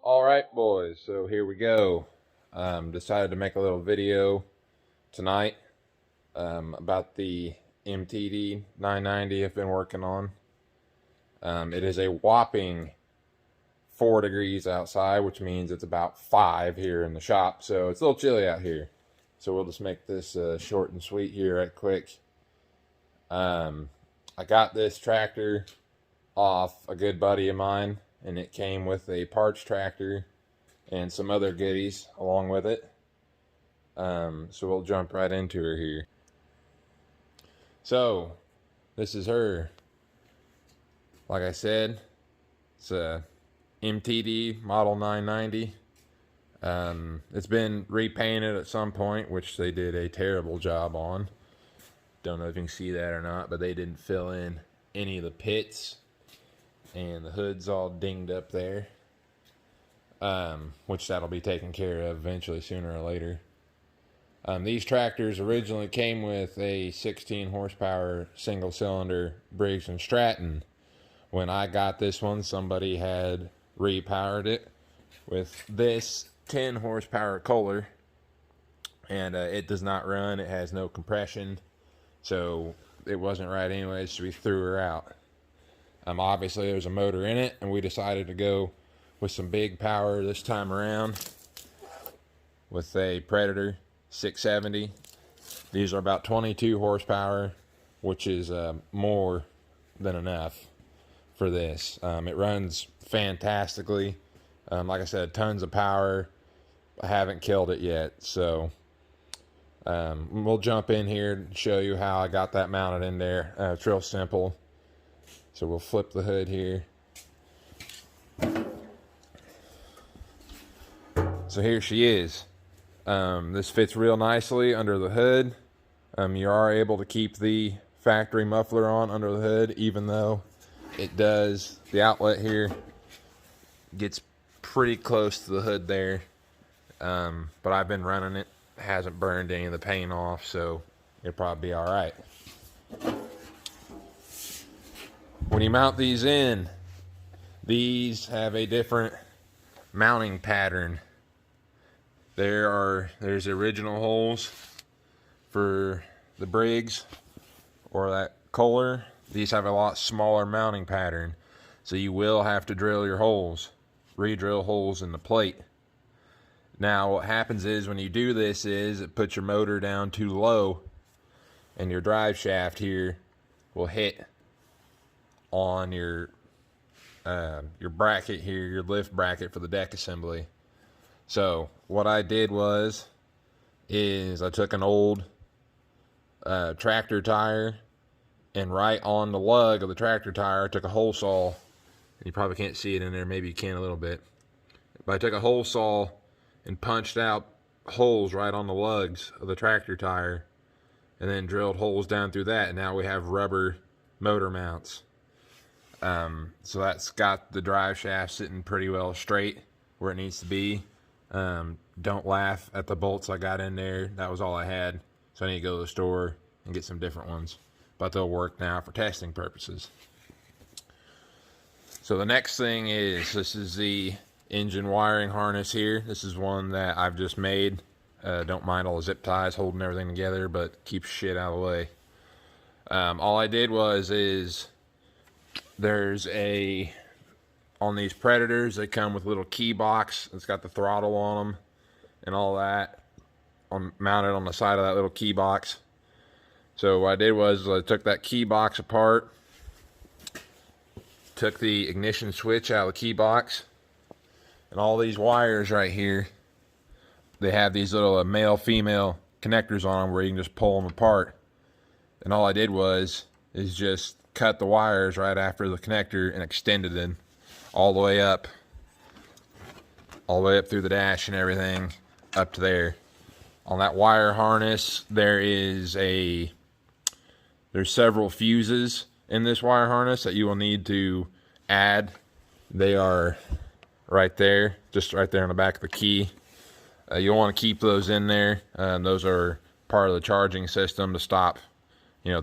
All right, boys, so here we go. Decided to make a little video tonight about the MTD990 I've been working on. It is a whopping 4 degrees outside, which means it's about 5 here in the shop, so it's a little chilly out here. So we'll just make this short and sweet here right quick. I got this tractor off a good buddy of mine, and it came with a parts tractor and some other goodies along with it. So we'll jump right into her here. So this is her. Like I said, it's a MTD model 990. It's been repainted at some point, which they did a terrible job on. Don't know if you can see that or not, but they didn't fill in any of the pits, and the hood's all dinged up there, which that'll be taken care of eventually, sooner or later. These tractors originally came with a 16 horsepower single cylinder Briggs & Stratton. When I got this one, somebody had repowered it with this 10 horsepower Kohler, and it does not run. It has no compression, so it wasn't right anyways, so we threw her out. Obviously there's a motor in it, and we decided to go with some big power this time around with a Predator 670. These are about 22 horsepower, which is more than enough for this. It runs fantastically. Like I said, tons of power. I haven't killed it yet, so we'll jump in here and show you how I got that mounted in there. It's real simple. So we'll flip the hood here. So here she is. This fits real nicely under the hood. You are able to keep the factory muffler on under the hood, even though it does, the outlet here gets pretty close to the hood there. But I've been running it. It hasn't burned any of the paint off, so it'll probably be all right. When you mount these in, these have a different mounting pattern. There's original holes for the Briggs or that Kohler. These have a lot smaller mounting pattern, so you will have to drill your holes, re-drill holes in the plate. Now what happens is when you do this is it puts your motor down too low, and your drive shaft here will hit on your bracket here, your lift bracket for the deck assembly. So what I did is I took an old tractor tire, and right on the lug of the tractor tire I took a hole saw. You probably can't see it in there, maybe you can a little bit, but I took a hole saw and punched out holes right on the lugs of the tractor tire, and then drilled holes down through that, and now we have rubber motor mounts. So that's got the drive shaft sitting pretty well straight where it needs to be. Don't laugh at the bolts I got in there. That was all I had, so I need to go to the store and get some different ones, but they'll work now for testing purposes. So the next thing is, this is the engine wiring harness here. This is one that I've just made. Don't mind all the zip ties holding everything together, but keeps shit out of the way. All I did is there's on these Predators, they come with a little key box. It's got the throttle on them and all that mounted on the side of that little key box. So what I did was I took that key box apart, took the ignition switch out of the key box, and all these wires right here, they have these little male-female connectors on them where you can just pull them apart. And all I did is just cut the wires right after the connector and extended it all the way up through the dash and everything up to there. On that wire harness, there's several fuses in this wire harness that you will need to add. They are right there, just right there on the back of the key. You'll want to keep those in there. Those are part of the charging system to stop,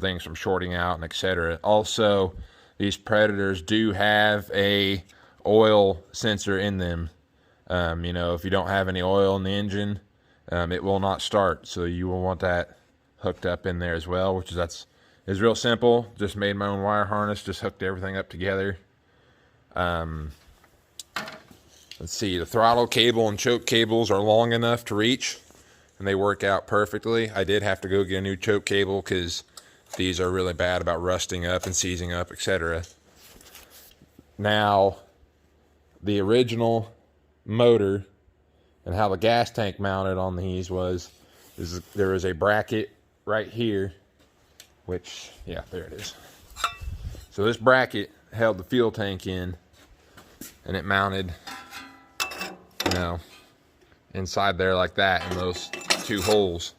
things from shorting out and etc. Also, these Predators do have a oil sensor in them. You know, if you don't have any oil in the engine, it will not start. So you will want that hooked up in there as well, which is real simple. Just made my own wire harness, just hooked everything up together. Let's see, the throttle cable and choke cables are long enough to reach, and they work out perfectly. I did have to go get a new choke cable because these are really bad about rusting up and seizing up, etc. Now, the original motor and how the gas tank mounted on these there was a bracket right here, which, yeah, there it is. So this bracket held the fuel tank in, and it mounted, you know, inside there like that in those two holes.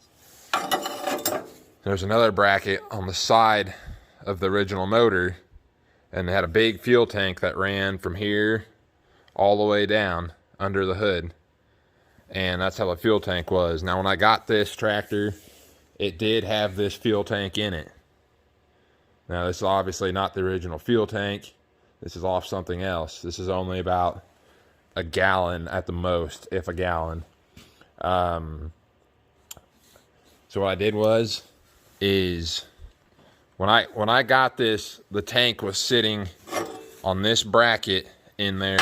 There's another bracket on the side of the original motor, and it had a big fuel tank that ran from here all the way down under the hood. And that's how the fuel tank was. Now, when I got this tractor, it did have this fuel tank in it. Now, this is obviously not the original fuel tank. This is off something else. This is only about a gallon at the most, if a gallon. So what I did is when I got this, the tank was sitting on this bracket in there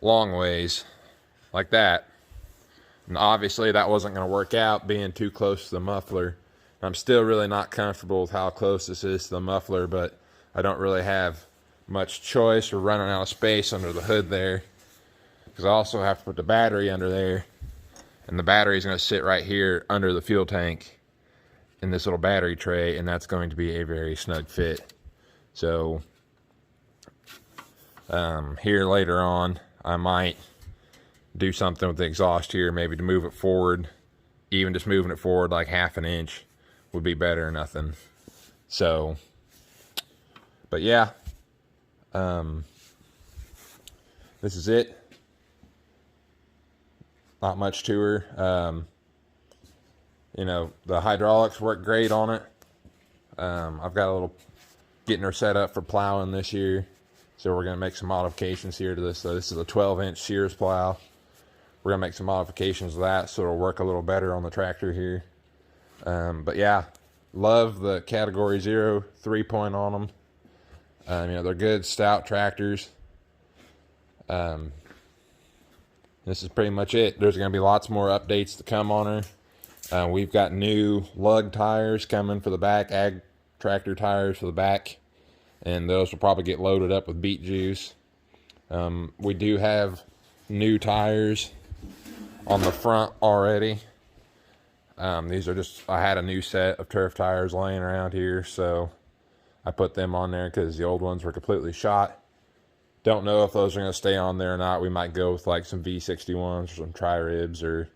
long ways, like that. And obviously that wasn't going to work out, being too close to the muffler. I'm still really not comfortable with how close this is to the muffler, but I don't really have much choice. We're running out of space under the hood there, because I also have to put the battery under there, and the battery is going to sit right here under the fuel tank in this little battery tray, and that's going to be a very snug fit. So here later on, I might do something with the exhaust here, maybe to move it forward. Even just moving it forward like half an inch would be better than nothing. So, but yeah, this is it. Not much to her. You know, the hydraulics work great on it. I've got a little getting her set up for plowing this year, so we're going to make some modifications here to this. So this is a 12-inch Sears plow. We're going to make some modifications to that so it'll work a little better on the tractor here. But yeah, love the Category 0 3-point on them. You know, they're good, stout tractors. This is pretty much it. There's going to be lots more updates to come on her. We've got new lug tires coming for the back, ag tractor tires for the back, and those will probably get loaded up with beet juice. We do have new tires on the front already. These are just, I had a new set of turf tires laying around here, so I put them on there because the old ones were completely shot. Don't know if those are going to stay on there or not. We might go with like some V61s or some tri-ribs or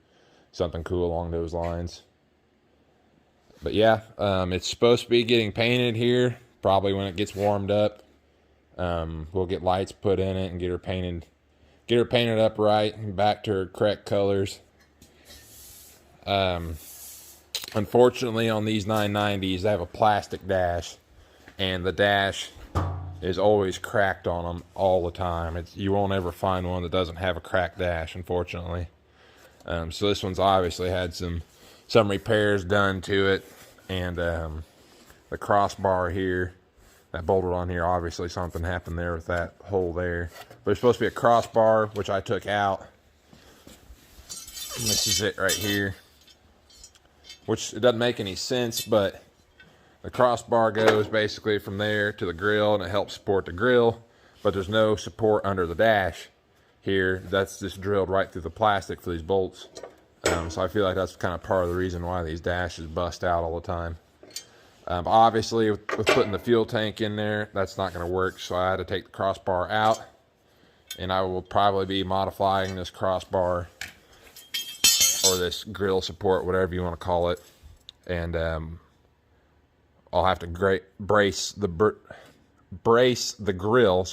something cool along those lines. But yeah, it's supposed to be getting painted here probably when it gets warmed up. We'll get lights put in it and get her painted up right and back to her correct colors. Unfortunately, on these 990s, they have a plastic dash, and the dash is always cracked on them all the time. You won't ever find one that doesn't have a cracked dash, unfortunately. So this one's obviously had some repairs done to it, and the crossbar here that bolted on here, obviously something happened there with that hole there. But it's supposed to be a crossbar, which I took out. And this is it right here, which it doesn't make any sense, but the crossbar goes basically from there to the grill, and it helps support the grill, but there's no support under the dash here. That's just drilled right through the plastic for these bolts. So I feel like that's kind of part of the reason why these dashes bust out all the time. Obviously, with putting the fuel tank in there, that's not going to work, so I had to take the crossbar out, and I will probably be modifying this crossbar or this grill support, whatever you want to call it, and I'll have to brace the grill,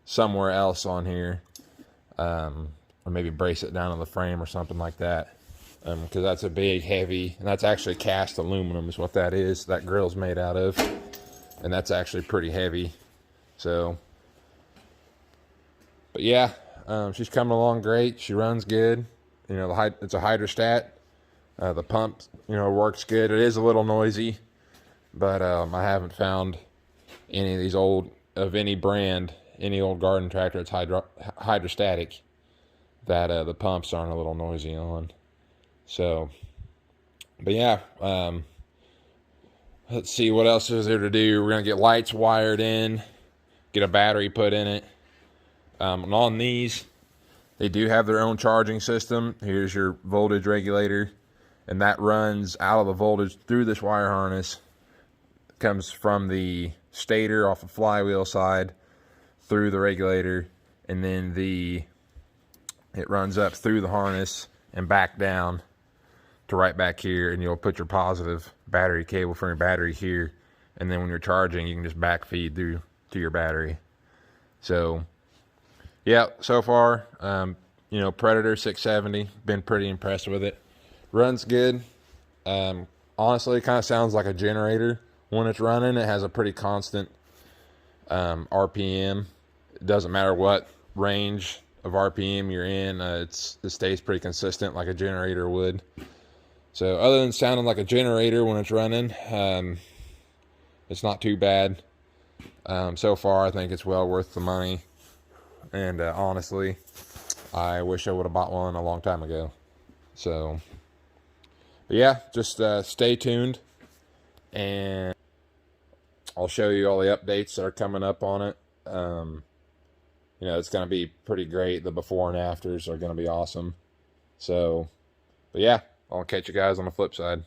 somewhere else on here, or maybe brace it down on the frame or something like that, because that's a big, heavy, and that's actually cast aluminum is what that is. That grill's made out of, and that's actually pretty heavy. So, but yeah, she's coming along great. She runs good. You know, it's a hydrostat. The pump, works good. It is a little noisy, but I haven't found any of these of any brand, any old garden tractor that's hydrostatic, that the pumps aren't a little noisy on. So, but yeah, let's see what else is there to do. We're gonna get lights wired in, get a battery put in it. And on these, they do have their own charging system. Here's your voltage regulator, and that runs out of the voltage through this wire harness. It comes from the stator off the flywheel side through the regulator, and then it runs up through the harness and back down to right back here, and you'll put your positive battery cable from your battery here, and then when you're charging, you can just back feed through to your battery. So yeah, so far, Predator 670, been pretty impressed with it. Runs good. Honestly, it kind of sounds like a generator when it's running. It has a pretty constant RPM. It doesn't matter what range of RPM you're in. It stays pretty consistent like a generator would. So other than sounding like a generator when it's running, it's not too bad. So far, I think it's well worth the money. And honestly, I wish I would have bought one a long time ago. So, but yeah, just stay tuned, and I'll show you all the updates that are coming up on it. It's going to be pretty great. The before and afters are going to be awesome. So, but yeah, I'll catch you guys on the flip side.